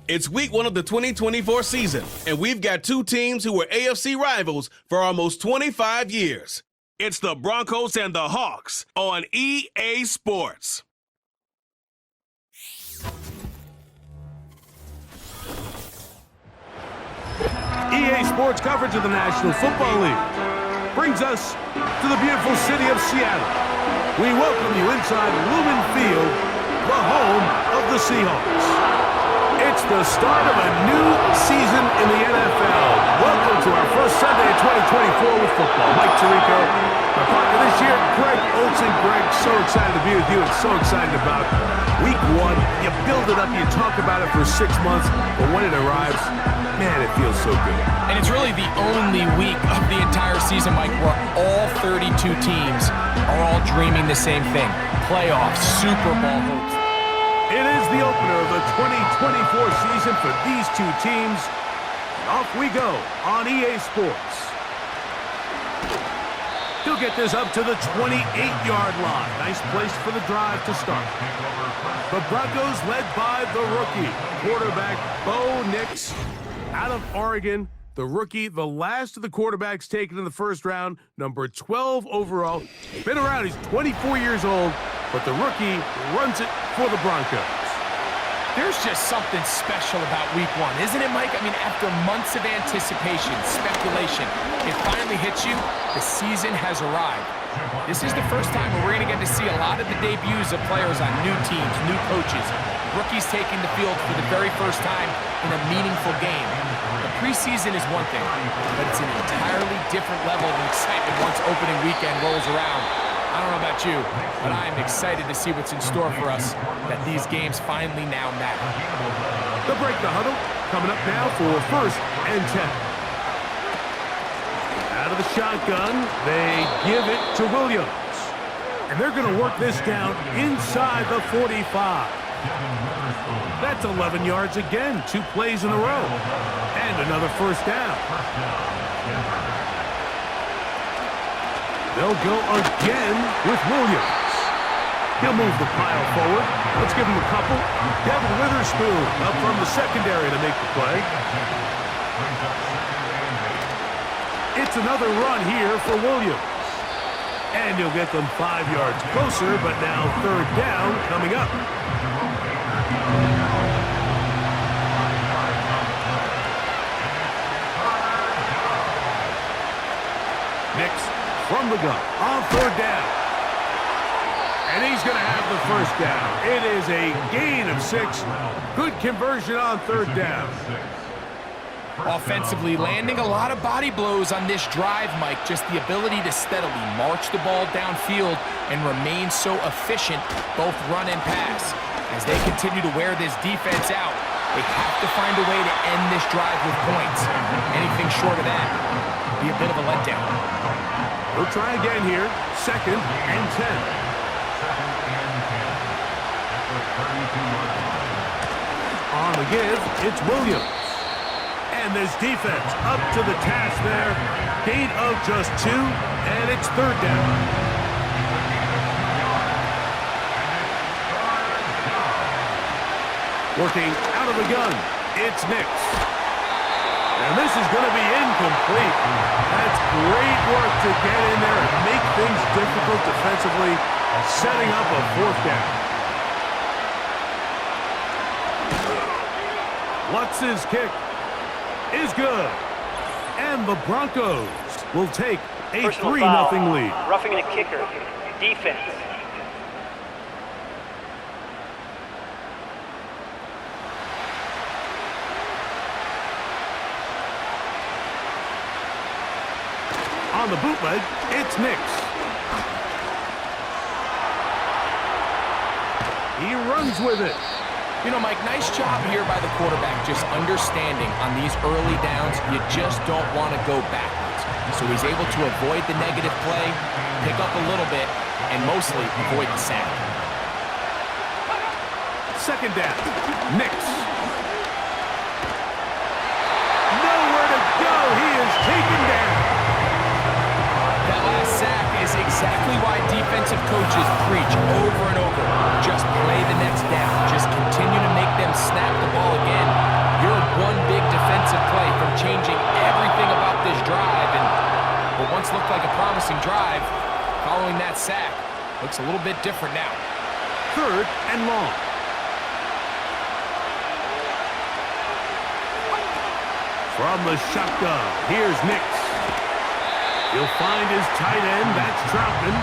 It's week 1 of the 2024 season, and we've got two teams who were AFC rivals for almost 25 years. It's the Broncos and the Hawks on EA Sports. EA Sports coverage of the National Football League brings us to the beautiful city of Seattle. We welcome you inside Lumen Field, the home of the Seahawks. It's the start of a new season in the NFL. Welcome to our first Sunday of 2024 with football. Mike Tirico, my partner this year, Greg Olsen. Greg, so excited to be with you and so excited about week 1. You build it up, you talk about it for 6 months, but when it arrives, man, it feels so good. And it's really the only week of the entire season, Mike, where all 32 teams are all dreaming the same thing. Playoffs, Super Bowl hopes. It is the opener of the 2024 season for these two teams. Off we go on EA Sports. He'll get this up to the 28-yard line. Nice place for the drive to start. The Broncos led by the rookie, quarterback Bo Nix out of Oregon. The rookie, the last of the quarterbacks taken in the first round, number 12 overall. Been around, he's 24 years old, but the rookie runs it for the Broncos. There's just something special about week 1, isn't it, Mike? I mean, after months of anticipation, speculation, it finally hits you. The season has arrived. This is the first time where we're going to get to see a lot of the debuts of players on new teams, new coaches, rookies taking the field for the very first time in a meaningful game. The preseason is one thing, but it's an entirely different level of excitement once opening weekend rolls around. I don't know about you, but I am excited to see what's in store for us, that these games finally now matter. The break the huddle, coming up now for 1st and 10. Out of the shotgun, they give it to Williams. And they're going to work this down inside the 45. That's 11 yards again, 2 plays in a row. And another first down. They'll go again with Williams. He'll move the pile forward. Let's give him a couple. Devin Witherspoon up from the secondary to make the play. It's another run here for Williams. And he'll get them 5 yards closer, but now 3rd down coming up. Nix from the gun on 3rd down. And he's going to have the first down. It is a gain of 6. Good conversion on 3rd down. Offensively, landing a lot of body blows on this drive, Mike. Just the ability to steadily march the ball downfield and remain so efficient, both run and pass. As they continue to wear this defense out, they have to find a way to end this drive with points. Anything short of that would be a bit of a letdown. We'll try again here. 2nd and 10. On the give, it's Williams. And this defense up to the task there. Gain of just 2, and it's 3rd down. Working out of the gun, it's Nix. And this is going to be incomplete. That's great work to get in there and make things difficult defensively, setting up a 4th down. Lutz's kick is good. And the Broncos will take a 3-0 lead. Roughing the kicker. Defense. On the bootleg, it's Nix. He runs with it. You know, Mike, nice job here by the quarterback, just understanding on these early downs, you just don't want to go backwards. So he's able to avoid the negative play, pick up a little bit, and mostly avoid the sack. 2nd down, Nix. Nowhere to go, he is taken down. That last sack is exactly why defensive coaches preach over and over. Just play the next down. Just continue to make them snap the ball again sack. Looks a little bit different now. 3rd and long. From the shotgun, here's Nix. He'll find his tight end. That's Troutman.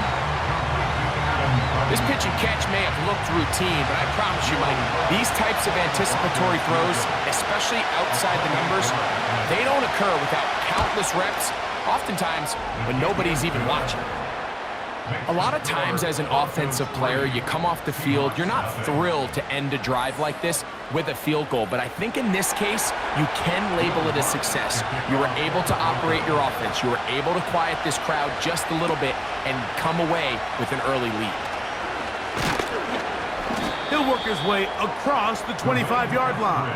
This pitch and catch may have looked routine, but I promise you, Mike, these types of anticipatory throws, especially outside the numbers, they don't occur without countless reps, oftentimes when nobody's even watching. A lot of times as an offensive player, you come off the field, you're not thrilled to end a drive like this with a field goal, but I think in this case, you can label it a success. You were able to operate your offense. You were able to quiet this crowd just a little bit and come away with an early lead. He'll work his way across the 25-yard line.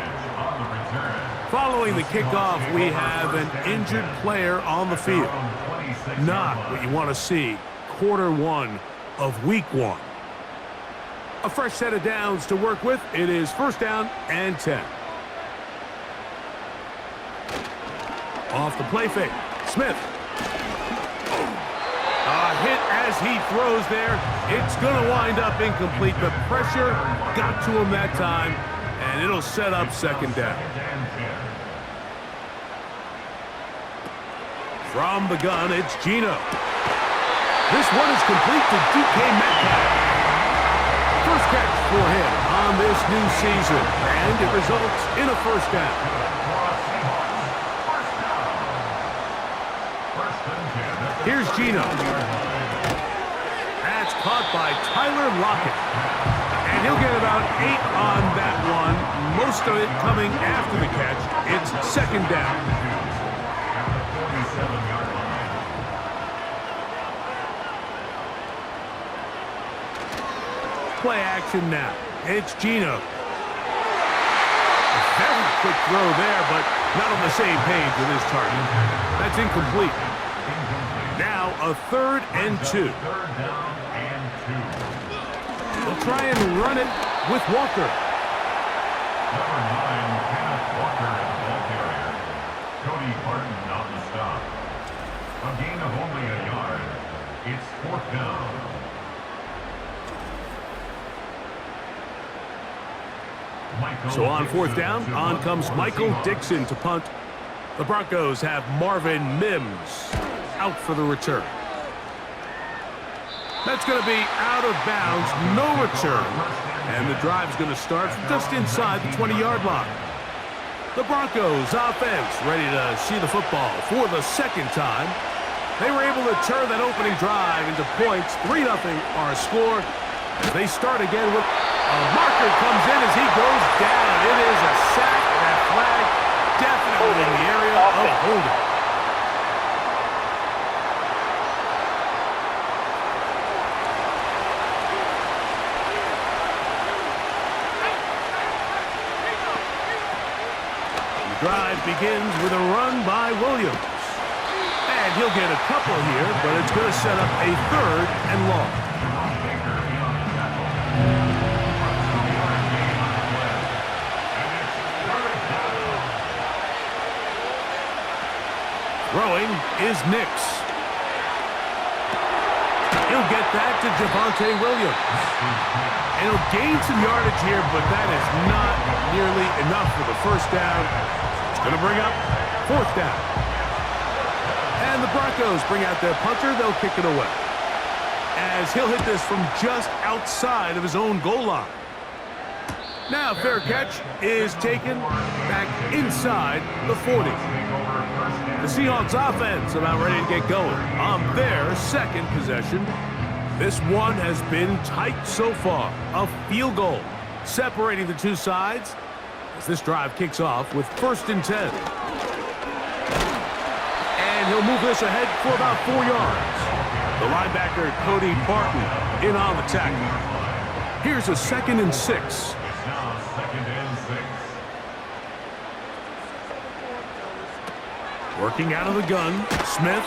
Following the kickoff, we have an injured player on the field. Not what you want to see. Quarter 1 of week 1. A fresh set of downs to work with. It is 1st down and 10. Off the play fake. Smith. A hit as he throws there. It's going to wind up incomplete. The pressure got to him that time, and it'll set up 2nd down. From the gun, it's Geno. This one is complete to DK Metcalf. First catch for him on this new season, and it results in a 1st down. Here's Geno. That's caught by Tyler Lockett. And he'll get about 8 on that one, most of it coming after the catch. It's 2nd down. Play action now. It's Geno. A very quick throw there, but not on the same page with his target. That's incomplete. Now a 3rd and 2. They'll try and run it with Walker. Number 9, Kenneth Walker at the ball carrier. Cody Barton on the stop. A gain of only a yard. It's 4th down. So on 4th down, on comes Michael Dixon to punt. The Broncos have Marvin Mims out for the return. That's going to be out of bounds, no return. And the drive's going to start just inside the 20-yard line. The Broncos offense ready to see the football for the 2nd time. They were able to turn that opening drive into points. 3-0 our score. As they start again with a marker comes in as he goes down. It is a sack, and that flag definitely in the area of holding. The drive begins with a run by Williams. And he'll get a couple here, but it's going to set up a 3rd and long. Throwing is Nix. He'll get that to Javonte Williams. And he'll gain some yardage here, but that is not nearly enough for the 1st down. It's going to bring up 4th down. And the Broncos bring out their punter. They'll kick it away, as he'll hit this from just outside of his own goal line. Now fair catch is taken back inside the 40. The Seahawks offense about ready to get going on their 2nd possession. This one has been tight so far. A field goal separating the two sides as this drive kicks off with 1st and 10. And he'll move this ahead for about 4 yards. The linebacker, Cody Barton, in on the tackle. Here's a 2nd and 6. It's now 2nd and 6. Working out of the gun, Smith.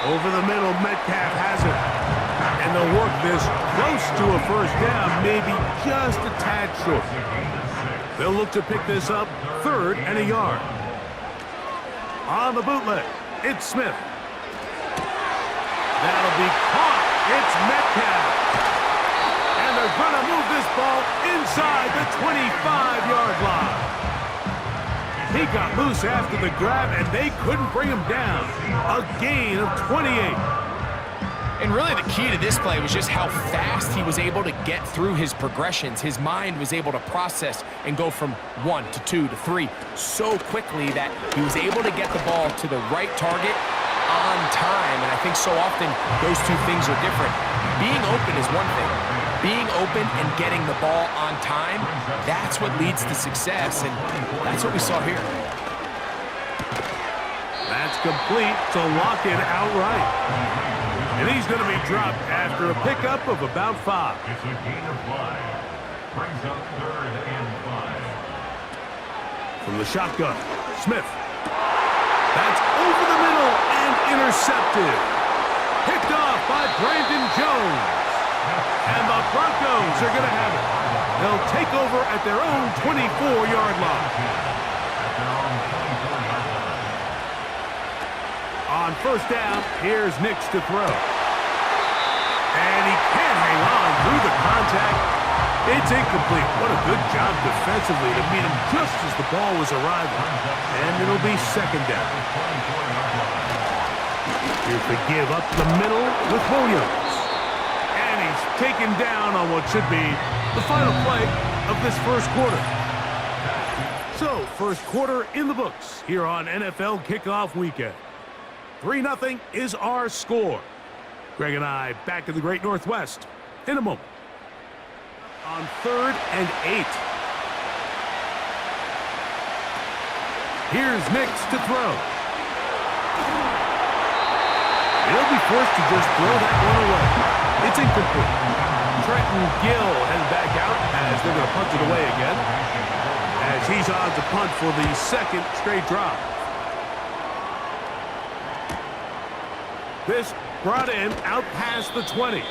Over the middle, Metcalf has it. And they'll work this close to a 1st down, maybe just a tad short. They'll look to pick this up 3rd and a yard. On the bootleg, it's Smith. That'll be caught It's Metcalf. And they're going to move this ball inside the 25-yard line. He got loose after the grab, and they couldn't bring him down. A gain of 28. And really the key to this play was just how fast he was able to get through his progressions. His mind was able to process and go from 1 to 2 to 3 so quickly that he was able to get the ball to the right target on time. And I think so often those two things are different. Being open is one thing. Being open and getting the ball on time, that's what leads to success, and that's what we saw here. That's complete to lock it outright. And he's going to be dropped after a pickup of about 5. It's a gain of 5. Brings up 3rd and 5. From the shotgun, Smith. That's over the middle and intercepted. Picked off by Brandon Jones. And the Broncos are going to have it. They'll take over at their own 24-yard line. On first down, here's Nix to throw. And he can't hang on through the contact. It's incomplete. What a good job defensively to meet him just as the ball was arriving. And it'll be second down. Here's the give up the middle with Williams. And he's taken down on what should be the final play of this first quarter. So, first quarter in the books here on NFL Kickoff Weekend. 3-0 is our score. Greg and I back in the Great Northwest in a moment. On 3rd and 8. Here's Nix to throw. He'll be forced to just throw that one away. It's incomplete. Trenton Gill headed back out as they're going to punt it away again. As he's on to punt for the second straight drop. This brought in out past the 20.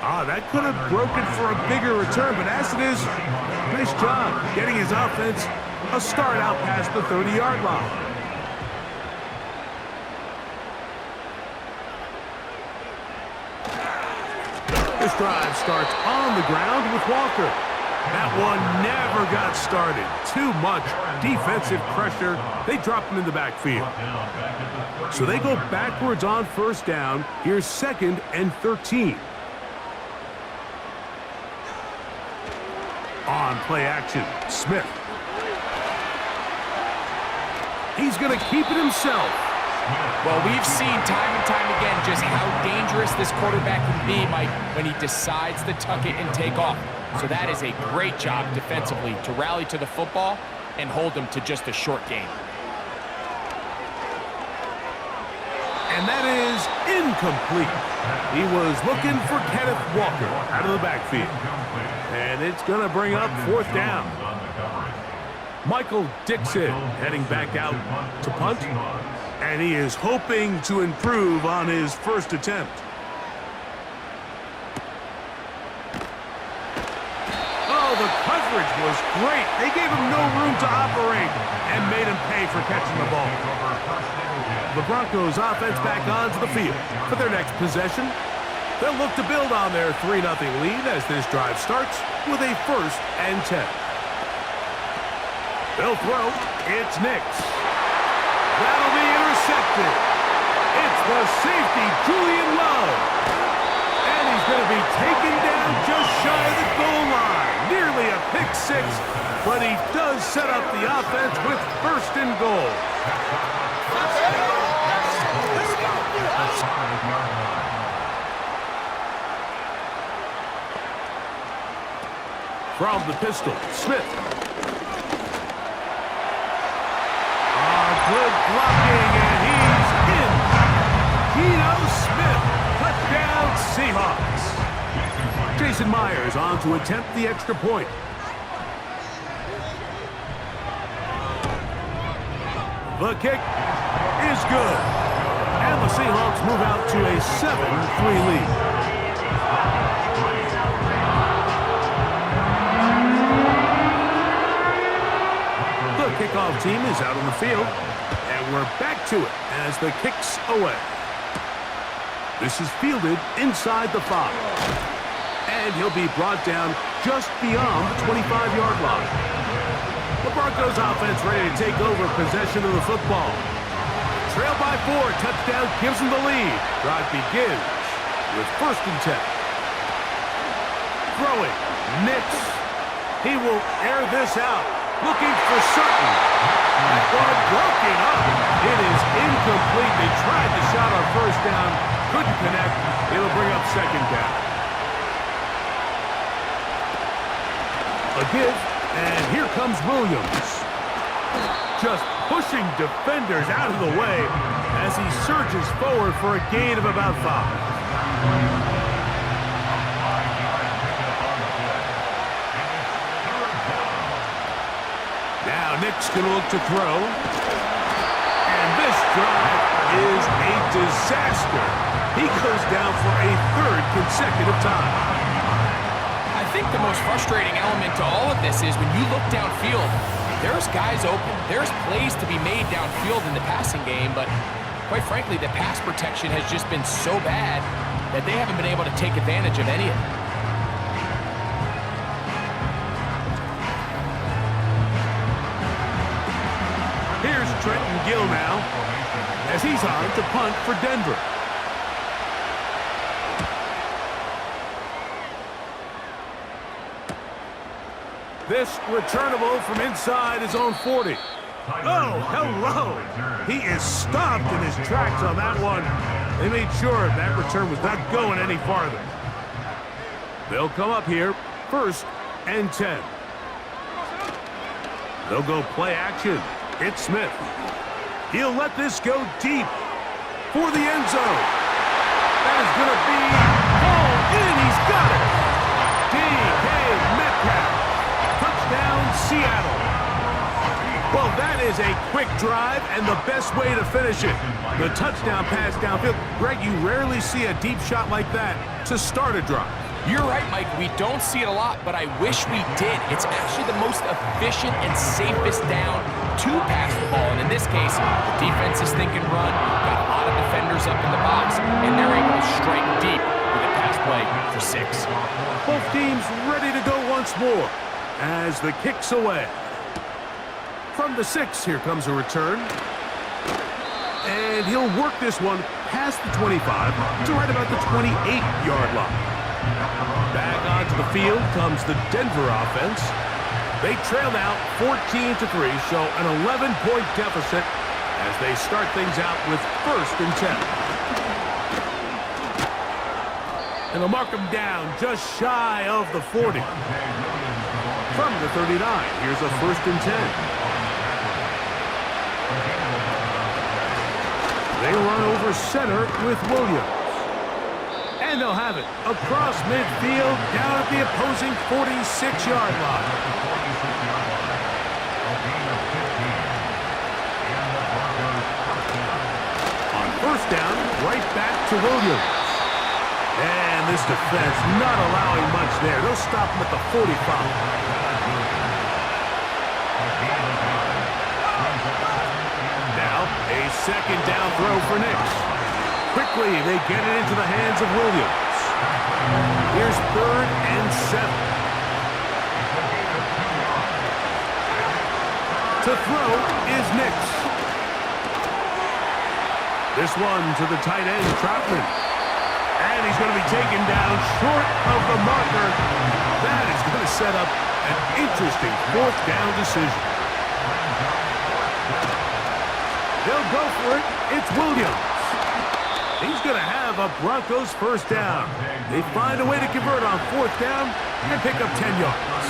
That could have broken for a bigger return, but as it is, nice job getting his offense a start out past the 30-yard line. This drive starts on the ground with Walker. That one never got started. Too much defensive pressure. They drop him in the backfield. So they go backwards on first down. Here's 2nd and 13. On play action, Smith. He's going to keep it himself. Well, we've seen time and time again just how dangerous this quarterback can be, Mike, when he decides to tuck it and take off. So that is a great job defensively to rally to the football and hold them to just a short gain. And that is incomplete. He was looking for Kenneth Walker out of the backfield. And it's going to bring up 4th down. Michael Dixon heading back out to punt. And he is hoping to improve on his first attempt. Oh, the coverage was great. They gave him no room to operate and made him pay for catching the ball. The Broncos offense back onto the field for their next possession. They'll look to build on their 3-0 lead as this drive starts with a 1st and 10. They'll throw. It's Nix. That'll be intercepted. It's the safety, Julian Love. And he's going to be taken down just shy of the goal line. Nearly a pick 6, but he does set up the offense with 1st and goal. From the pistol, Smith. Good blocking, and he's in. Geno Smith, touchdown Seahawks. Jason Myers on to attempt the extra point. The kick is good. And the Seahawks move out to a 7-3 lead. The kickoff team is out on the field, and we're back to it as the kick's away. This is fielded inside the 5. And he'll be brought down just beyond the 25-yard line. The Broncos offense ready to take over possession of the football. Trail by 4, touchdown gives them the lead. Drive begins with 1st and 10. Throwing, Nix. He will air this out, looking for certain. That one broken up. It is incomplete. They tried the shot on 1st down, couldn't connect. It'll bring up 2nd down. A give, and here comes Williams. Just pushing defenders out of the way as he surges forward for a gain of about 5. Now Nick's going to look to throw. And this drive is a disaster. He goes down for a 3rd consecutive time. I think the most frustrating element to all of this is when you look downfield, there's guys open. There's plays to be made downfield in the passing game, but quite frankly, the pass protection has just been so bad that they haven't been able to take advantage of any of it. Here's Trenton Gill now as he's on to punt for Denver. This returnable from inside his own 40. Oh, hello. He is stopped in his tracks on that one. They made sure that return was not going any farther. They'll come up here, 1st and 10. They'll go play action. It's Smith. He'll let this go deep for the end zone. That is going to be hauled in. He's got it. D.K. Metcalf. Touchdown, Seattle. Well, that is a quick drive and the best way to finish it. The touchdown pass downfield. Greg, you rarely see a deep shot like that to start a drive. You're right, Mike. We don't see it a lot, but I wish we did. It's actually the most efficient and safest down to pass the ball. And in this case, the defense is thinking run, got a lot of defenders up in the box, and they're able to strike deep with a pass play for 6. Both teams ready to go once more as the kick's away. From the 6, here comes a return. And he'll work this one past the 25 to right about the 28-yard line. Back onto the field comes the Denver offense. They trail now 14-3, so an 11-point deficit as they start things out with 1st and 10. And they'll mark them down just shy of the 40. From the 39, here's a 1st and 10. They run over center with Williams. And they'll have it across midfield down at the opposing 46-yard line. On 1st down, right back to Williams. And this defense not allowing much there. They'll stop him at the 45. Now, a 2nd down throw for Nix. Quickly, they get it into the hands of Williams. Here's 3rd and 7. To throw is Nix. This one to the tight end, Troutman. And he's going to be taken down short of the marker. That is going to set up an interesting 4th down decision. They'll go for it. It's Williams. He's going to have a Broncos 1st down. They find a way to convert on 4th down and pick up 10 yards.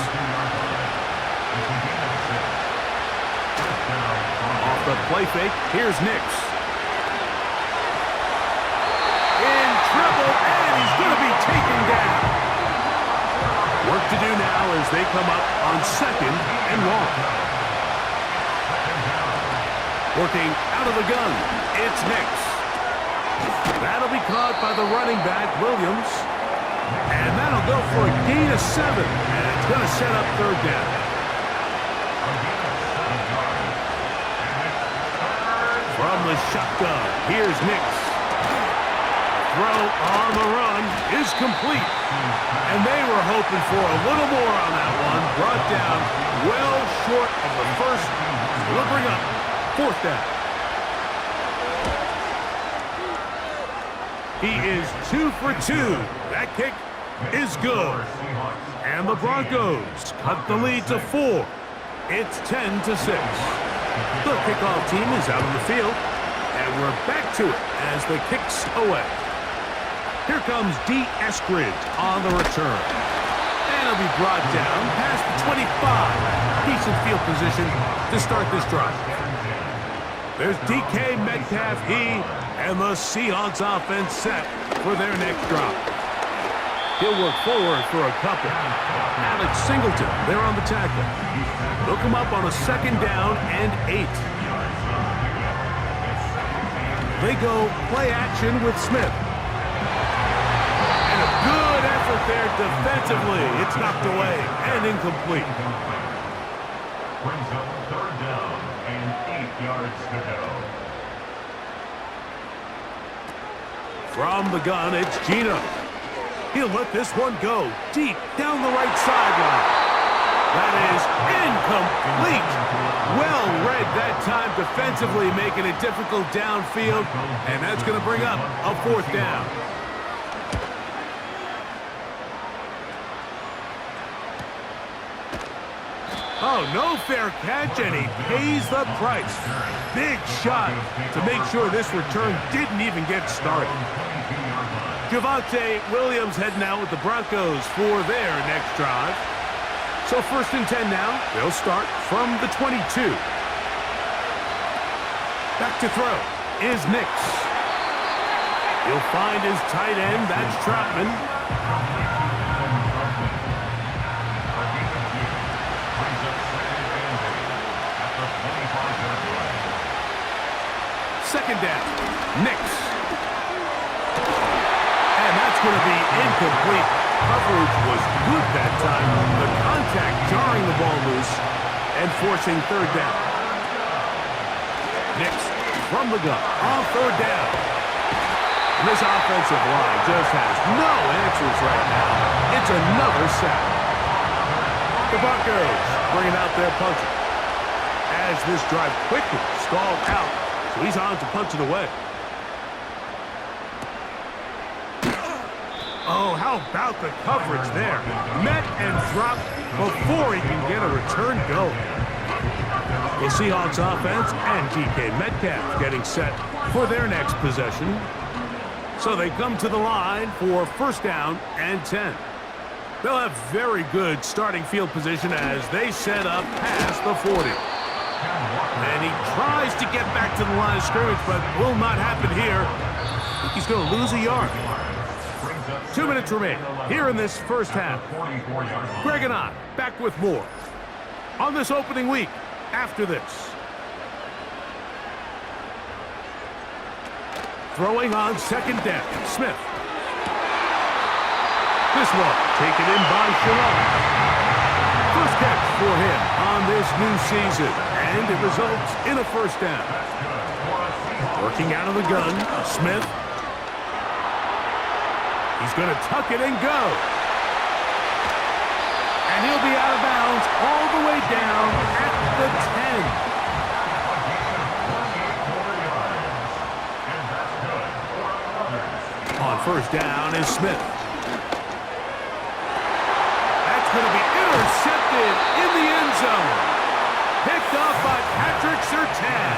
Off the play fake, here's Nix. In trouble, and he's going to be taken down. Work to do now as they come up on 2nd and 1. Working out of the gun, it's Nix. That'll be caught by the running back, Williams. And that'll go for a gain of 7. And it's going to set up 3rd down. From the shotgun, here's Nix. throw on the run is complete. And they were hoping for a little more on that one. Brought down well short of the first. We'll bring up fourth down. He is 2 for 2. That kick is good. And the Broncos cut the lead to 4. It's 10-6. The kickoff team is out on the field. And we're back to it as the kick's away. Here comes D. Eskridge on the return. And he'll be brought down past the 25. Decent field position to start this drive. There's DK Metcalf, and the Seahawks offense set for their next drop. He'll work forward for a couple. Alex Singleton, they're on the tackle. They'll come up on a 2nd down and 8. They go play action with Smith. And a good effort there defensively. It's knocked away and incomplete. Brings up 3rd down and 8 yards to go. From the gun, it's Gino. He'll let this one go deep down the right sideline. That is incomplete. Well read that time defensively, making it difficult downfield, and that's going to bring up a 4th down. Oh, no fair catch, and he pays the price. Big shot to make sure this return didn't even get started. Javonte Williams heading out with the Broncos for their next drive. So 1st and 10 now. They'll start from the 22. Back to throw is Nix. He'll find his tight end. That's Troutman. Second down. Nix. And that's going to be incomplete. Coverage was good that time. The contact jarring the ball loose and forcing 3rd down. Nix from the gun on 3rd down. And this offensive line just has no answers right now. It's another sack. The Broncos bringing out their puncher. As this drive quickly stalled out, so he's on to punch it away. Oh, how about the coverage there? Met and dropped before he can get a return going. The Seahawks offense and DK Metcalf getting set for their next possession. So they come to the line for 1st down and 10. They'll have very good starting field position as they set up past the 40. And he tries to get back to the line of scrimmage, but will not happen here. He's going to lose a yard. 2 minutes remain here in this 1st half. Greg and I back with more on this opening week after this. Throwing on 2nd down, Smith. This one taken in by Shalom. First catch for him on this new season, and it results in a 1st down. Working out of the gun, Smith. He's going to tuck it and go. And he'll be out of bounds all the way down at the 10. On 1st down is Smith. That's going to be intercepted in the end zone. Picked up by Patrick Surtain.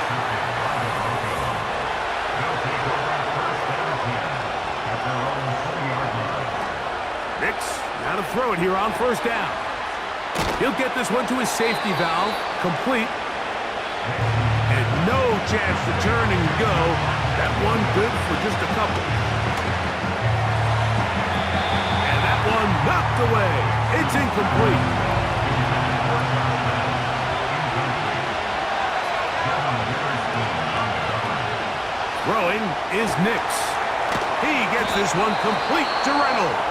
Nix, now to throw it here on 1st down. He'll get this one to his safety valve, complete. And no chance to turn and go. That one good for just a couple. And that one knocked away. It's incomplete. Throwing is Nix. He gets this one complete to Reynolds.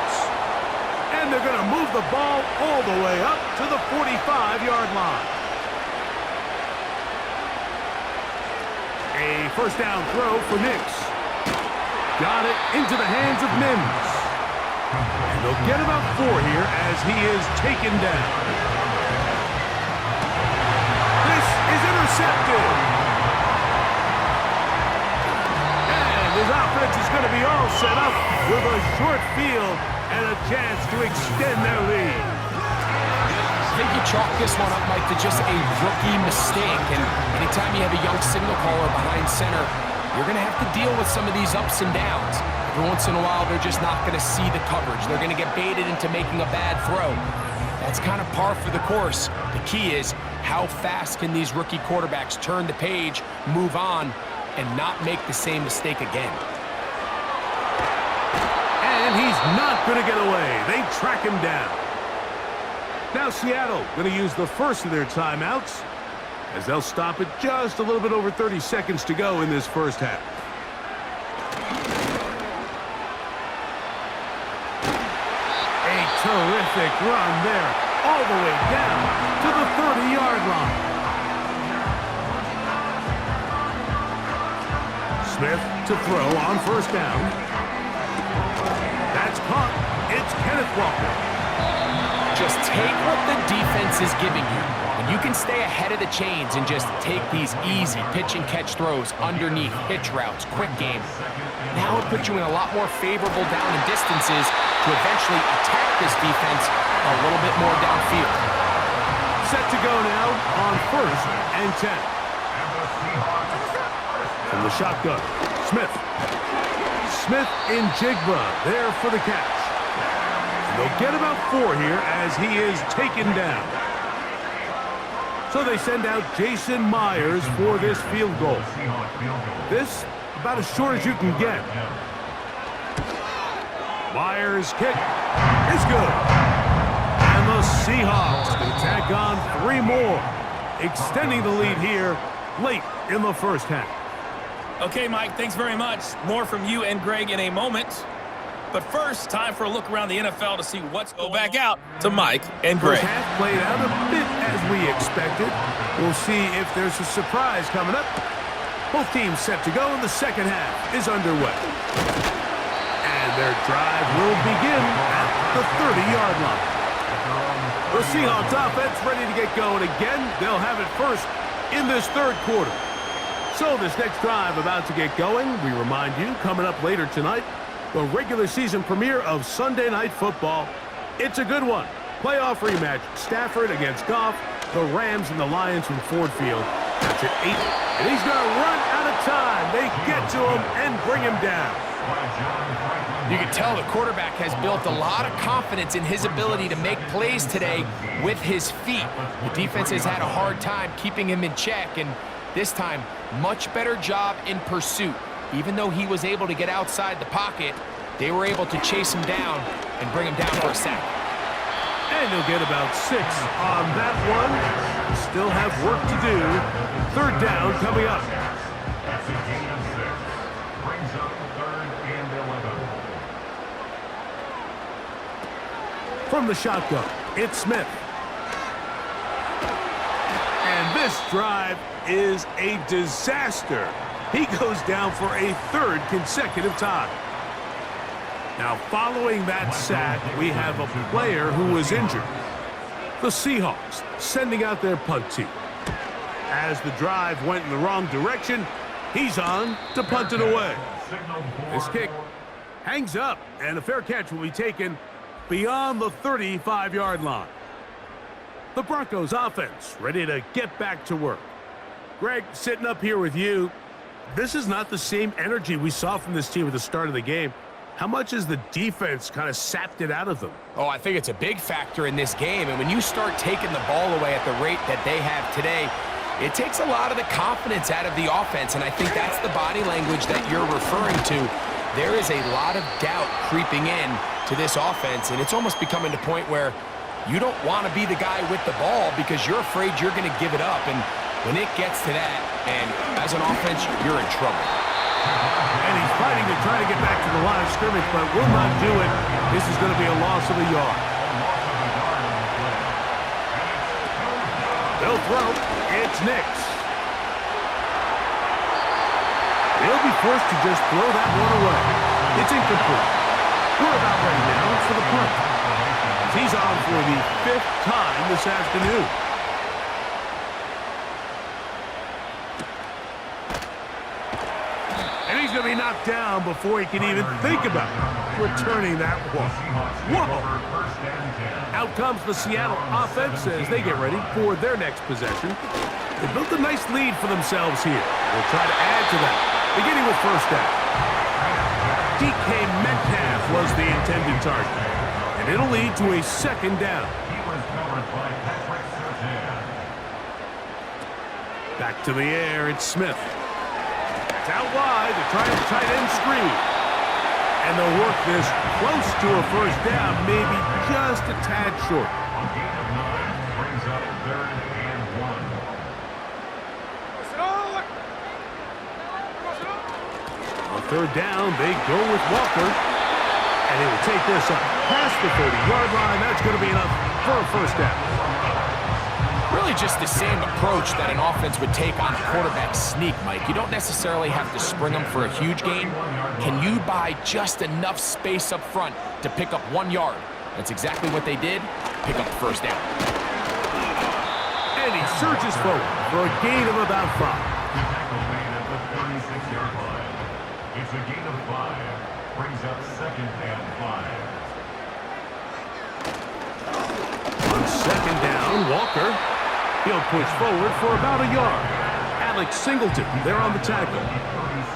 And they're going to move the ball all the way up to the 45-yard line. A 1st down throw for Nix. got it into the hands of Mims. And they'll get about 4 here as he is taken down. This is intercepted. And his offense is going to be all set up with a short field and a chance to extend their lead. I think you chalk this one up, Mike, to just a rookie mistake. And anytime you have a young signal caller behind center, you're going to have to deal with some of these ups and downs. Every once in a while, they're just not going to see the coverage. They're going to get baited into making a bad throw. That's kind of par for the course. The key is how fast can these rookie quarterbacks turn the page, move on, and not make the same mistake again. And he's not going to get away. They track him down. Now Seattle going to use the first of their timeouts as they'll stop it just a little bit over 30 seconds to go in this first half. A terrific run there, all the way down to the 30-yard line. Smith to throw on first down. That's caught. It's Kenneth Walker. Just take what the defense is giving you. And you can stay ahead of the chains and just take these easy pitch-and-catch throws underneath, pitch routes, quick game. Now it puts you in a lot more favorable down and distances to eventually attack this defense a little bit more downfield. Set to go now on first and 10. From the shotgun, Smith. Smith in Jigba there for the catch. They'll get about 4 here as he is taken down. So they send out Jason Myers for this field goal. This about as short as you can get. Myers' kick is good. And the Seahawks can tack on 3 more, extending the lead here late in the first half. Okay, Mike, thanks very much. More from you and Greg in a moment. But first, time for a look around the NFL to see what's going on. Go back out to Mike and Greg. First half played out a bit as we expected. We'll see if there's a surprise coming up. Both teams set to go, and the second half is underway. And their drive will begin at the 30-yard line. The Seahawks offense ready to get going again. They'll have it first in this third quarter. So this next drive about to get going, we remind you, coming up later tonight, the regular season premiere of Sunday Night Football. It's a good one. Playoff rematch, Stafford against Goff, the Rams and the Lions from Ford Field. That's at 8. And he's going to run out of time. They get to him and bring him down. You can tell the quarterback has built a lot of confidence in his ability to make plays today with his feet. The defense has had a hard time keeping him in check, and this time, much better job in pursuit. Even though he was able to get outside the pocket, they were able to chase him down and bring him down for a sack. And he'll get about 6 on that one. Still have work to do. Third down coming up. That's a gain of 6. Brings up 3rd and 11. From the shotgun, it's Smith. And this drive is a disaster. He goes down for a 3rd consecutive time. Now, following that sack, we have a player who was injured. The Seahawks sending out their punt team. As the drive went in the wrong direction, he's on to punt it away. This kick hangs up, and a fair catch will be taken beyond the 35-yard line. The Broncos offense ready to get back to work. Greg, sitting up here with you, this is not the same energy we saw from this team at the start of the game. How much has the defense kind of sapped it out of them? Oh, I think it's a big factor in this game. And when you start taking the ball away at the rate that they have today, it takes a lot of the confidence out of the offense. And I think that's the body language that you're referring to. There is a lot of doubt creeping in to this offense. And it's almost becoming to the point where you don't want to be the guy with the ball because you're afraid you're going to give it up. And when it gets to that, and as an offense, you're in trouble. And he's fighting to try to get back to the line of scrimmage, but will not do it. This is going to be a loss of a yard. They'll throw. It's Nix. He'll be forced to just throw that one away. It's incomplete. We're about ready now for the punt. He's on for the 5th time this afternoon. And he's going to be knocked down before he can even think about returning that one. Whoa! Out comes the Seattle offense as they get ready for their next possession. They built a nice lead for themselves here. They'll try to add to that, beginning with first down. DK Metcalf was the intended target, and it'll lead to a 2nd down. Back to the air, it's Smith. It's out wide, they're trying to tight end screen. And they'll work this close to a first down, maybe just a tad short. A gain of 9 brings up 3rd and 1. On 3rd down, they go with Walker. And he will take this up past the 30-yard line. That's going to be enough for a first down. Really just the same approach that an offense would take on a quarterback sneak, Mike. You don't necessarily have to spring them for a huge gain. Can you buy just enough space up front to pick up 1 yard? That's exactly what they did. Pick up the first down. And he surges forward for a gain of about 5. Tackle made at the 36-yard line. It's a gain of 5. Brings up 2nd and 5. On 2nd down, Walker. He'll push forward for about a yard. Alex Singleton there on the tackle.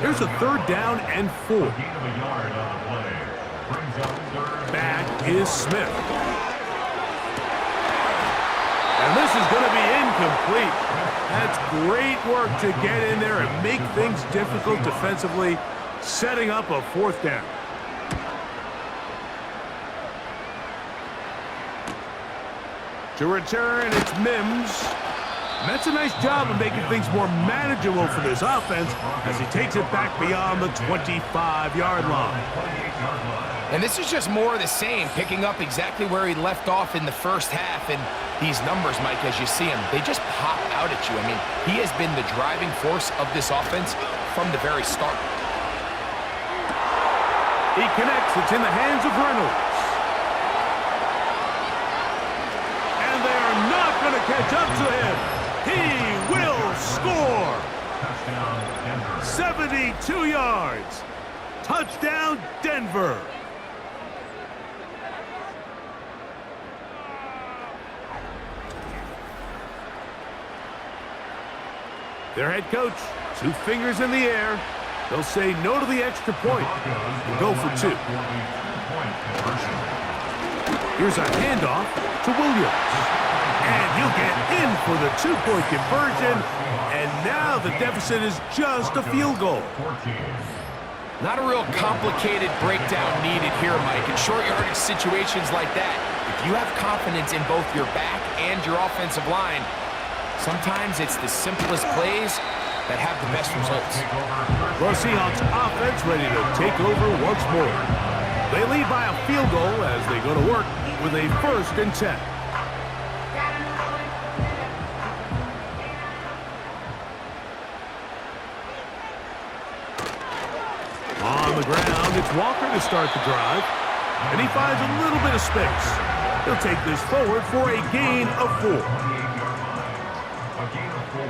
Here's a 3rd down and 4. Gain of a yard on the play. Brings up 3rd. Back is Smith. And this is going to be incomplete. That's great work to get in there and make things difficult defensively, setting up a 4th down. To return, it's Mims. And that's a nice job of making things more manageable for this offense as he takes it back beyond the 25-yard line. And this is just more of the same, picking up exactly where he left off in the first half. And these numbers, Mike, as you see him, they just pop out at you. I mean, he has been the driving force of this offense from the very start. He connects. It's in the hands of Reynolds. And they are not going to catch up to him. He will score. Touchdown, Denver. 72 yards. Touchdown, Denver. Their head coach, 2 fingers in the air. They'll say no to the extra point and go for 2. Here's a handoff to Williams. And he'll get in for the 2-point conversion. And now the deficit is just a field goal. Not a real complicated breakdown needed here, Mike. In short yardage situations like that, if you have confidence in both your back and your offensive line, sometimes it's the simplest plays that have the best results. The Seahawks offense ready to take over once more. They lead by a field goal as they go to work with a 1st and 10. On the ground, it's Walker to start the drive. And he finds a little bit of space. He'll take this forward for a gain of 4. A gain of 4.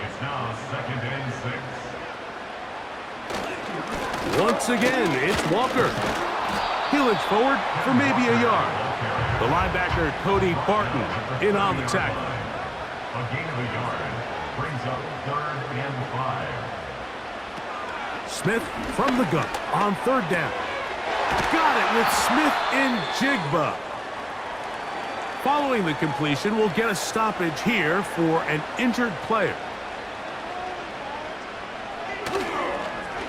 It's now 2nd and 6. Once again, it's Walker. He looks forward for maybe a yard. The linebacker, Cody Barton, in on the tackle. A gain of a yard brings up 3rd and 5. Smith from the gun on 3rd down. Got it with Smith in Jigba. Following the completion, we'll get a stoppage here for an injured player.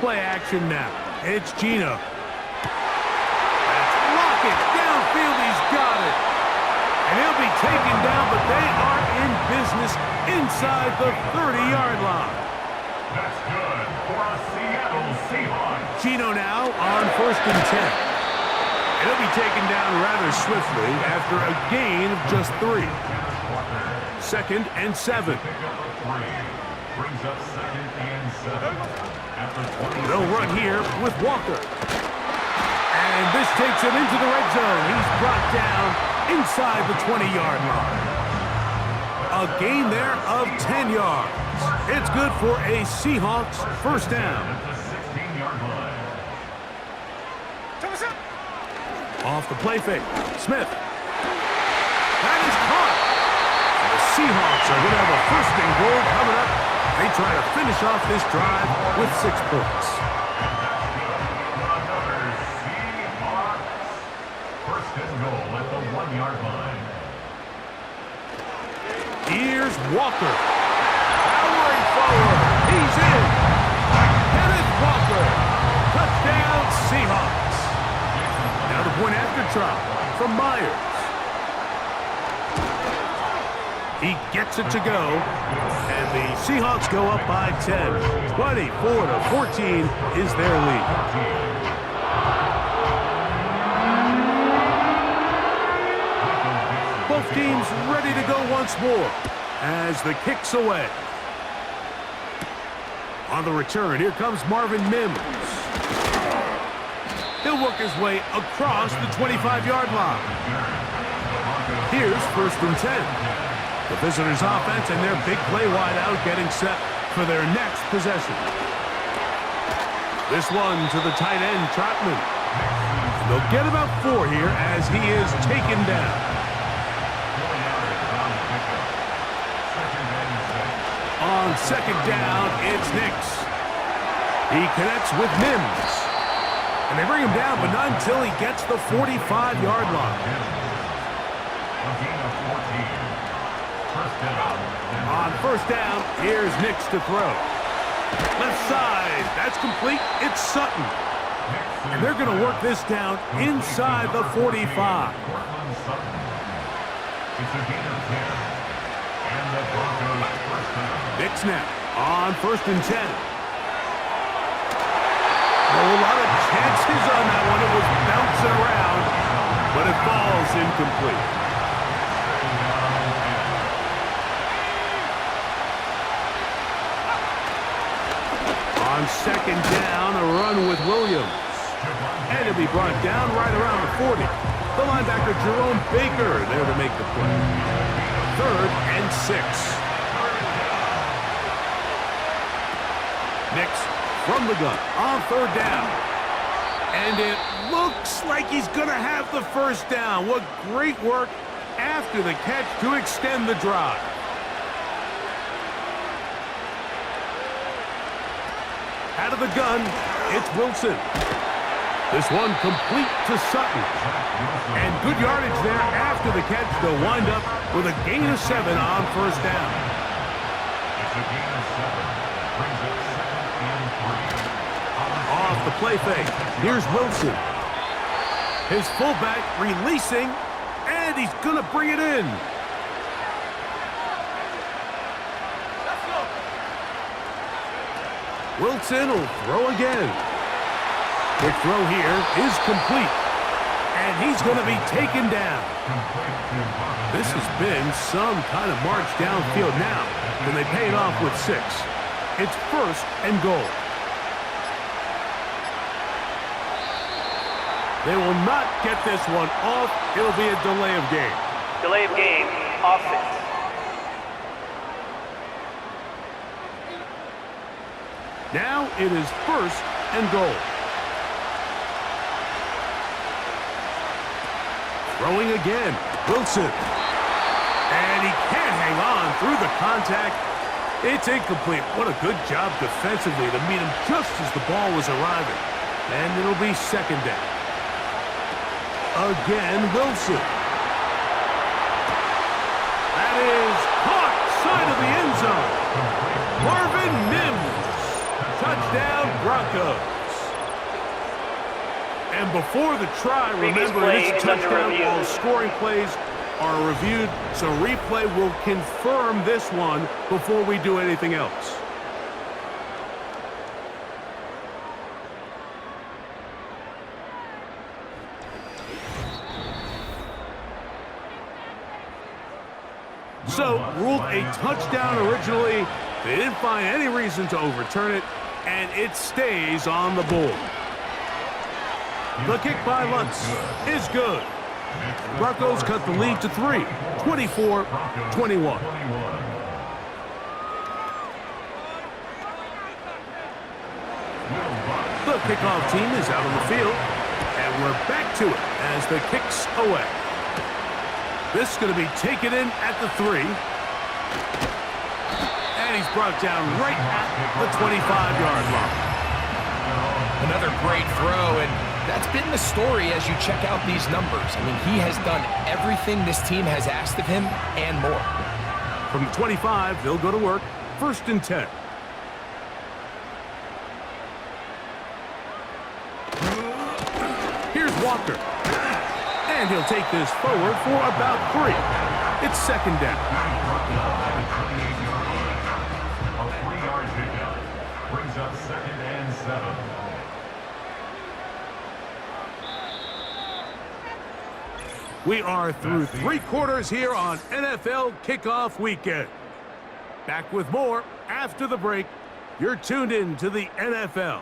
Play action now. It's Gino. That's Lockett. Downfield, he's got it. And he'll be taken down, but they are in business inside the 30-yard line. That's good for a Seattle Seahawks. Gino now on 1st and 10. And he'll be taken down rather swiftly after a gain of just 3. 2nd and 7. Pick up a 3. Brings up 2nd and 7. After 20 They'll run here with Walker. And this takes him into the red zone. He's brought down inside the 20-yard line. A gain there of 10 yards. It's good for a Seahawks first down. Off the play fake. Smith. That is caught. And the Seahawks are going to have a first and goal coming up. They try to finish off this drive with 6 points. First and goal at the 1-yard line. Here's Walker. Powering forward. He's in. Kenneth Walker. Touchdown, Seahawks. Now the point after try from Myers. He gets it to go. And the Seahawks go up by 10. 24-14 is their lead. Both teams ready to go once more as the kick's away. On the return, here comes Marvin Mims. He'll work his way across the 25-yard line. Here's first and 10. The visitors' offense and their big play wideout getting set for their next possession. This one to the tight end, Trotman. They'll get about 4 here as he is taken down. On second down, it's Nix. He connects with Mims. And they bring him down, but not until he gets the 45-yard line. On first down, here's Nix to throw. Left side, that's complete. It's Sutton. And they're going to work this down inside the 45. Nix now on first and 10. A lot of chances on that one. It was bouncing around, but it falls incomplete. On second down, a run with Williams. And it'll be brought down right around the 40. The linebacker, Jerome Baker, there to make the play. 3rd and 6. Nix from the gun on 3rd down. And it looks like he's going to have the first down. What great work after the catch to extend the drive. Out of the gun, it's Wilson. This one complete to Sutton. And good yardage there after the catch. They'll wind up with a gain of 7 on first down. It's a gain of 7. Brings up 2nd and 3. Off the play fake. Here's Wilson. His fullback releasing, and he's going to bring it in. Wilson will throw again. Quick throw here is complete. And he's going to be taken down. This has been some kind of march downfield now. And they pay it off with 6. It's first and goal. They will not get this one off. It'll be a delay of game. Delay of game, offense. Now it is first and goal. Throwing again, Wilson. And he can't hang on through the contact. It's incomplete. What a good job defensively to meet him just as the ball was arriving. And it'll be second down. Again, Wilson. That is caught side of the end zone. Marvin Mims. Touchdown, Broncos. And before the try, remember, it's a touchdown. All scoring plays are reviewed, so replay will confirm this one before we do anything else. So, ruled a touchdown originally. They didn't find any reason to overturn it, and it stays on the board. The kick by Lutz is good. And the Broncos cut the lead to 3, 24-21. The kickoff team is out on the field, and we're back to it as the kick's away. This is going to be taken in at the 3. And he's brought down right at the 25-yard line. Another great throw, and that's been the story as you check out these numbers. I mean, he has done everything this team has asked of him and more. From the 25, they'll go to work. 1st and 10. Here's Walker. And he'll take this forward for about 3. It's 2nd down. A 3-yard pickup brings up 2nd and 7. We are through 3 quarters here on NFL Kickoff Weekend. Back with more after the break. You're tuned in to the NFL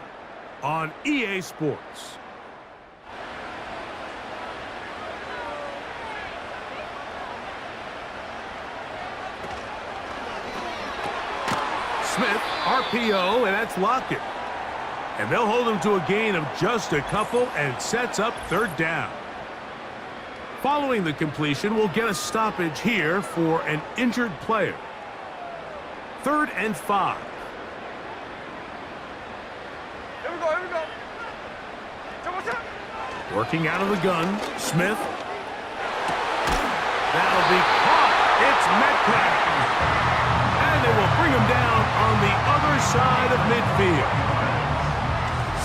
on EA Sports. Smith, RPO, and that's Lockett. And they'll hold him to a gain of just a couple and sets up 3rd down. Following the completion, we'll get a stoppage here for an injured player. 3rd and 5. Here we go. Working out of the gun, Smith. That'll be caught. It's Metcalf. And they will bring him down on the other side of midfield.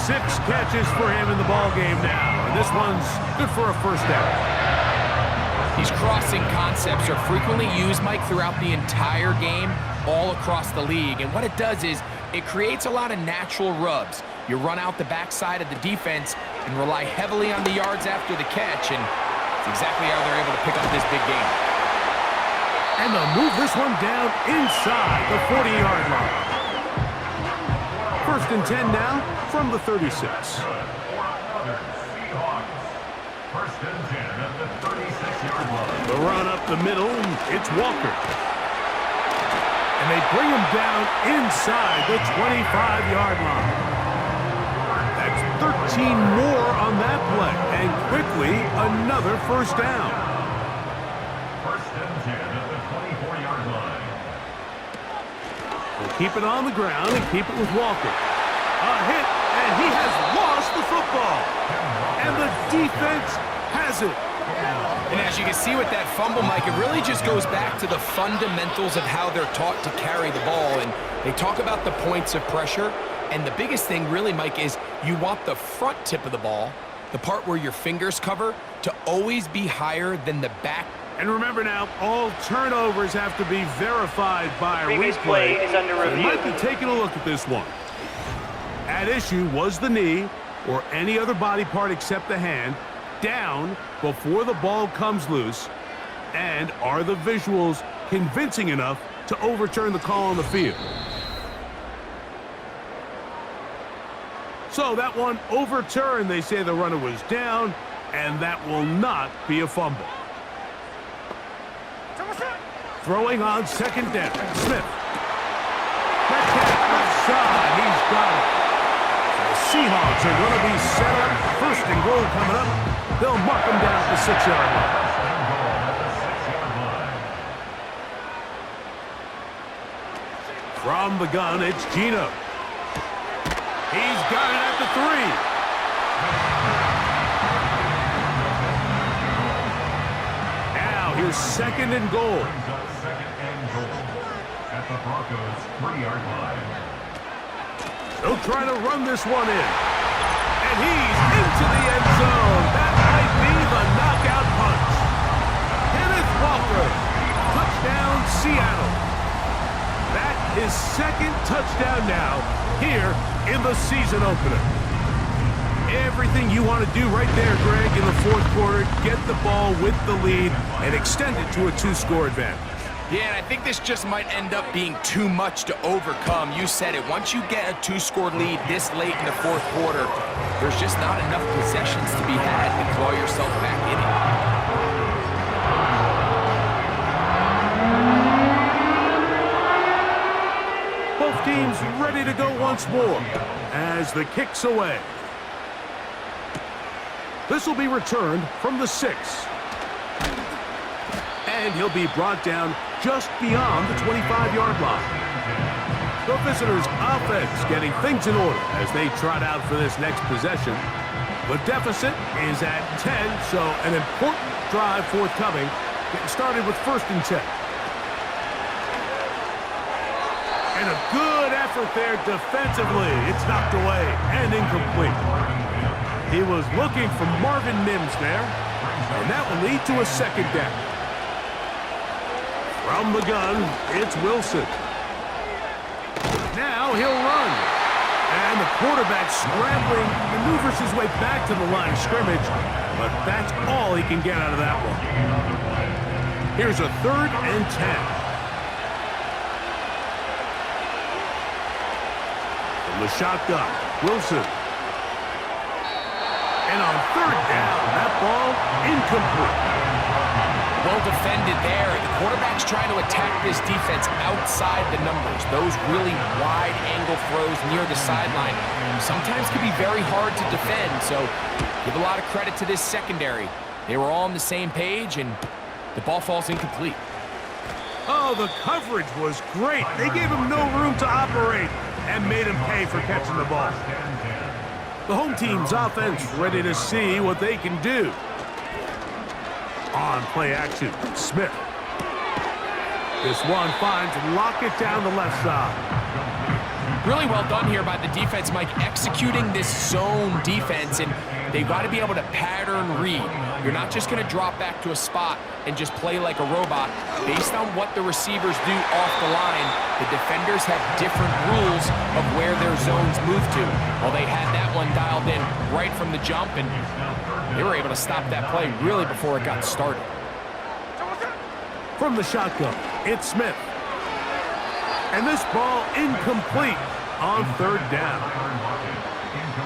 6 catches for him in the ballgame now. And this one's good for a 1st down. These crossing concepts are frequently used, Mike, throughout the entire game, all across the league. And what it does is it creates a lot of natural rubs. You run out the backside of the defense and rely heavily on the yards after the catch, and it's exactly how they're able to pick up this big game. And they'll move this one down inside the 40-yard line. 1st and 10 now from the 36. First and 10 at the 36-yard line. The run up the middle, it's Walker. And they bring him down inside the 25-yard line. That's 13 more on that play, and quickly another 1st down. First and 10 at the 24-yard line. We'll keep it on the ground and keep it with Walker. A hit, and he has lost the football. And the defense has it. And as you can see with that fumble, Mike, it really just goes back to the fundamentals of how they're taught to carry the ball. And they talk about the points of pressure. And the biggest thing really, Mike, is you want the front tip of the ball, the part where your fingers cover, to always be higher than the back. And remember now, all turnovers have to be verified by a Previous replay. play is under They review. might be taking a look at this one. At issue was the knee or any other body part except the hand down before the ball comes loose, and are the visuals convincing enough to overturn the call on the field? So that one overturned. They say the runner was down, and that will not be a fumble. Throwing on 2nd down, Smith. Metcalf left side, he's got it. The Seahawks are going to be set up. 1st and goal coming up. They'll mark them down at the 6-yard line. From the gun, it's Gino. He's got it at the 3. Now here's 2nd and goal. Second and goal at the Broncos 3-yard line. They'll try to run this one in. And he's into the end zone. That might be the knockout punch. Kenneth Walker. Touchdown, Seattle. That is 2nd touchdown now here in the season opener. Everything you want to do right there, Greg, in the 4th quarter. Get the ball with the lead and extend it to a 2-score advantage. Yeah, and I think this just might end up being too much to overcome. You said it. Once you get a 2-score lead this late in the fourth quarter, there's just not enough possessions to be had to claw yourself back in it. Both teams ready to go once more as the kick's away. This will be returned from the 6. And he'll be brought down just beyond the 25-yard line. The visitors' offense getting things in order as they trot out for this next possession. The deficit is at 10, so an important drive forthcoming. Getting started with 1st and 10. And a good effort there defensively. It's knocked away and incomplete. He was looking for Marvin Mims there, and that will lead to a 2nd down. From the gun, it's Wilson. Now he'll run. And the quarterback scrambling, maneuvers his way back to the line of scrimmage, but that's all he can get out of that one. Here's a 3rd and 10. From the shotgun, Wilson. And on 3rd down, that ball incomplete. Well defended there. The quarterback's trying to attack this defense outside the numbers. Those really wide angle throws near the sideline sometimes can be very hard to defend, so give a lot of credit to this secondary. They were all on the same page, and the ball falls incomplete. Oh, the coverage was great. They gave him no room to operate and made him pay for catching the ball. The home team's offense ready to see what they can do. On play action, Smith. This one finds Lockett down the left side. Really well done here by the defense, Mike, executing this zone defense, and they've got to be able to pattern read. You're not just going to drop back to a spot and just play like a robot. Based on what the receivers do off the line, the defenders have different rules of where their zones move to. Well, they had that one dialed in right from the jump, and they were able to stop that play really before it got started. From the shotgun, it's Smith. And this ball incomplete on 3rd down.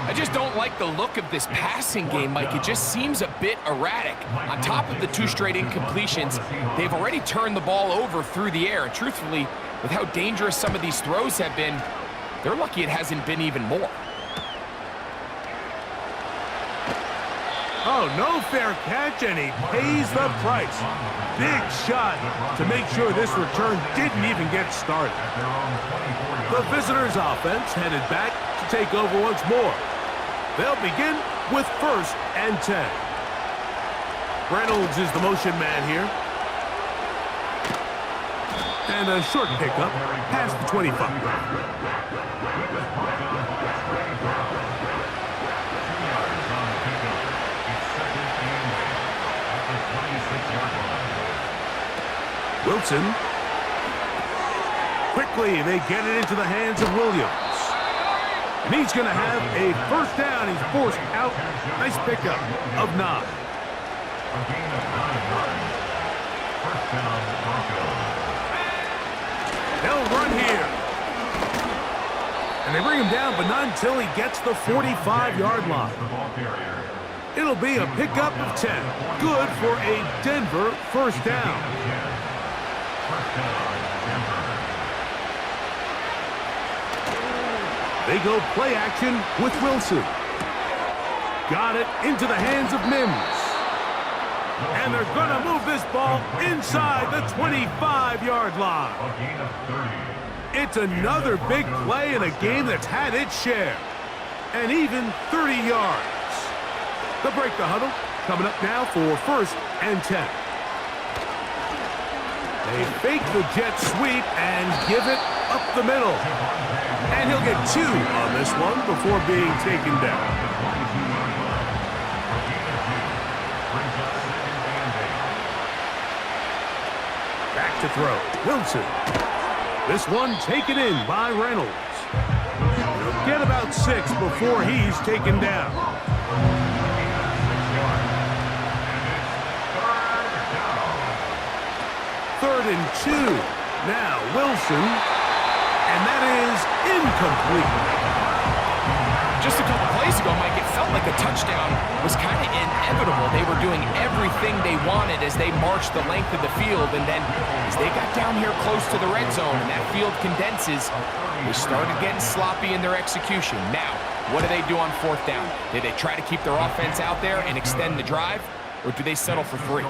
I just don't like the look of this passing game, Mike. It just seems a bit erratic. On top of the 2 straight incompletions, they've already turned the ball over through the air. And truthfully, with how dangerous some of these throws have been, they're lucky it hasn't been even more. Oh, no fair catch, and he pays the price. Big shot to make sure this return didn't even get started. The visitors' offense headed back to take over once more. They'll begin with 1st and 10. Reynolds is the motion man here. And a short pickup past the 25. Wilson. Quickly, they get it into the hands of Williams. And he's going to have a 1st down. He's forced out. Nice pickup of 9. They'll run here. And they bring him down, but not until he gets the 45-yard line. It'll be a pickup of 10. Good for a Denver 1st down. They go play action with Wilson. Got it into the hands of Mims. And they're going to move this ball inside the 25-yard line. It's another big play in a game that's had its share. And even 30 yards. They'll break the huddle. Coming up now for 1st and 10. They fake the jet sweep and give it up the middle. And he'll get 2 on this one before being taken down. Back to throw. Wilson. This one taken in by Reynolds. He'll get about 6 before he's taken down. 3rd and 2. Now Wilson, and that is incomplete. Just a couple plays ago, Mike, it felt like a touchdown was kind of inevitable. They were doing everything they wanted as they marched the length of the field, and then as they got down here close to the red zone and that field condenses, they started getting sloppy in their execution. Now, what do they do on 4th down? Do they try to keep their offense out there and extend the drive, or do they settle for 3?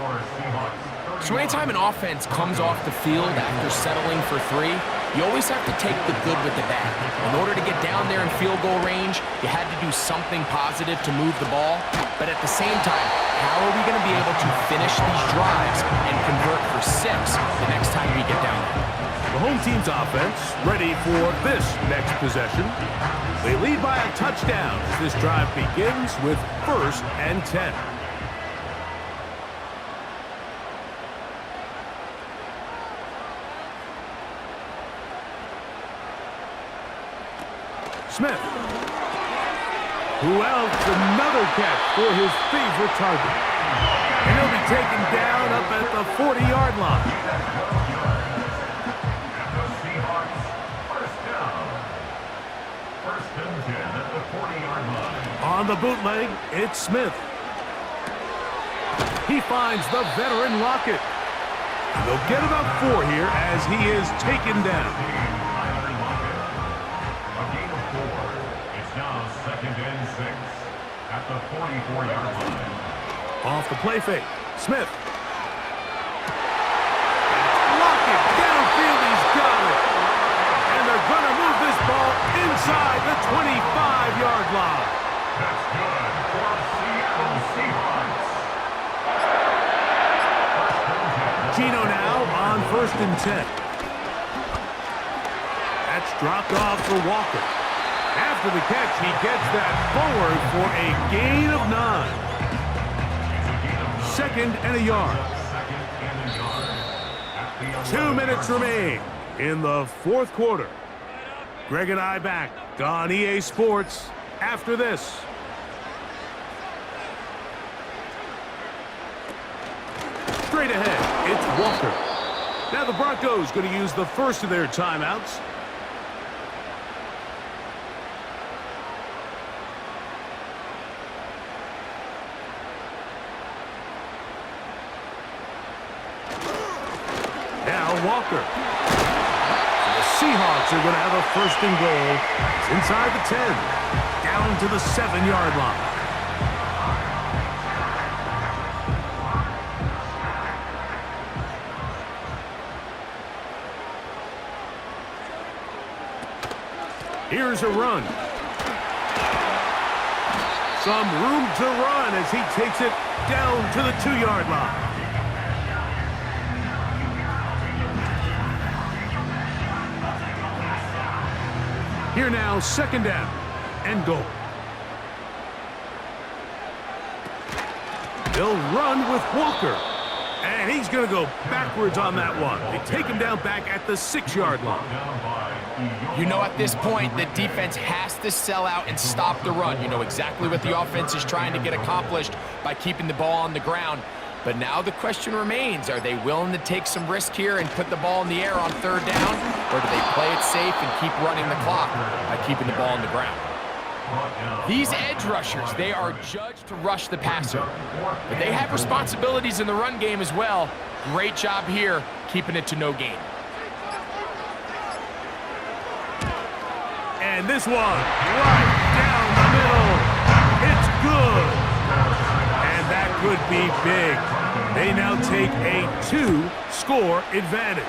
So anytime an offense comes off the field after settling for 3, you always have to take the good with the bad. In order to get down there in field goal range, you had to do something positive to move the ball. But at the same time, how are we going to be able to finish these drives and convert for 6 the next time we get down there? The home team's offense ready for this next possession. They lead by a touchdown as this drive begins with 1st and 10. Smith, who else? Another catch for his favorite target. And he'll be taken down up at the 40-yard line. The Seahawks, 1st down. 1st and 10 at the 40-yard line. On the bootleg, it's Smith. He finds the veteran Lockett. And they'll get about 4 here as he is taken down. Now 2nd and 6 at the 44-yard line. Off the play fake, Smith. Lockett downfield, he's got it. And they're going to move this ball inside the 25-yard line. That's good for Seattle Seahawks. Gino now on 1st and 10. That's dropped off for Walker. After the catch, he gets that forward for a gain of 9. 2nd and a yard. 2 minutes remain in the 4th quarter. Greg and I back on EA Sports after this. Straight ahead, it's Walker. Now the Broncos going to use the first of their timeouts. Walker. The Seahawks are going to have a 1st and goal. It's inside the 10, down to the 7-yard line. Here's a run. Some room to run as he takes it down to the 2-yard line. Here now, 2nd down and goal. They'll run with Walker. And he's going to go backwards on that one. They take him down back at the 6-yard line. You know, at this point, the defense has to sell out and stop the run. You know exactly what the offense is trying to get accomplished by keeping the ball on the ground. But now the question remains, are they willing to take some risk here and put the ball in the air on 3rd down? Or do they play it safe and keep running the clock by keeping the ball on the ground? These edge rushers, they are judged to rush the passer. But they have responsibilities in the run game as well. Great job here, keeping it to no gain. And this one, right down the middle. It's good. And that could be big. They now take a 2-score advantage.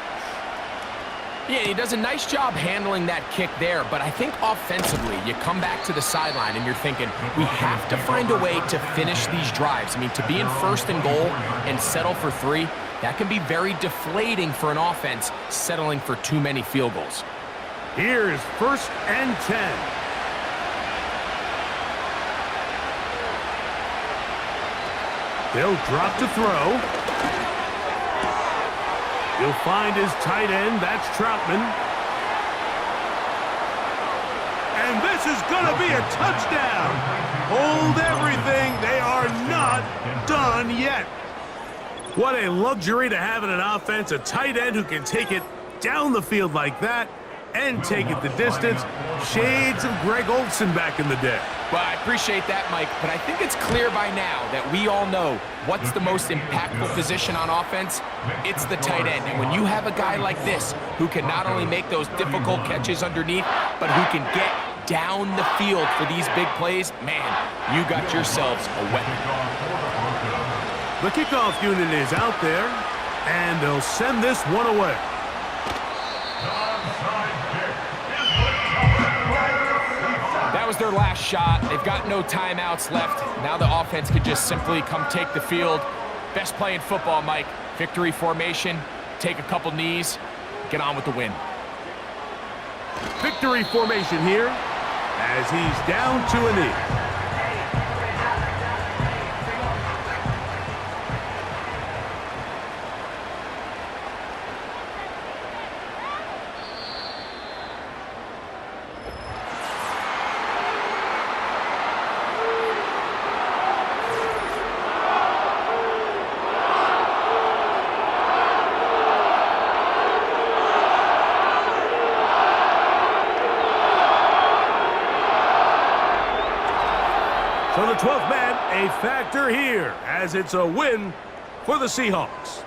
Yeah, he does a nice job handling that kick there, but I think offensively, you come back to the sideline and you're thinking, we have to find a way to finish these drives. I mean, to be in 1st and goal and settle for 3, that can be very deflating for an offense settling for too many field goals. Here's 1st and 10. They'll drop to throw. He'll find his tight end. That's Troutman. And this is going to be a touchdown. Hold everything. They are not done yet. What a luxury to have in an offense, a tight end who can take it down the field like that and take it the distance. Shades of Greg Olsen back in the day. Well, I appreciate that, Mike, but I think it's clear by now that we all know what's the most impactful position on offense. It's the tight end. And when you have a guy like this who can not only make those difficult catches underneath, but who can get down the field for these big plays, man, you got yourselves a weapon. The kickoff unit is out there, and they'll send this one away. That was their last shot. They've got no timeouts left. Now the offense could just simply come take the field. Best play in football, Mike. Victory formation, take a couple knees, get on with the win. Victory formation here as he's down to a knee. So the 12th man, a factor here, as it's a win for the Seahawks.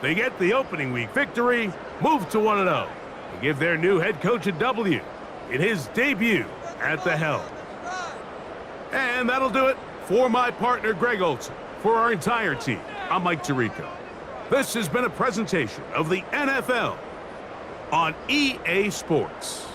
They get the opening week victory, move to 1-0. They give their new head coach a W in his debut at the helm. And that'll do it for my partner, Greg Olsen. For our entire team, I'm Mike Tirico. This has been a presentation of the NFL on EA Sports.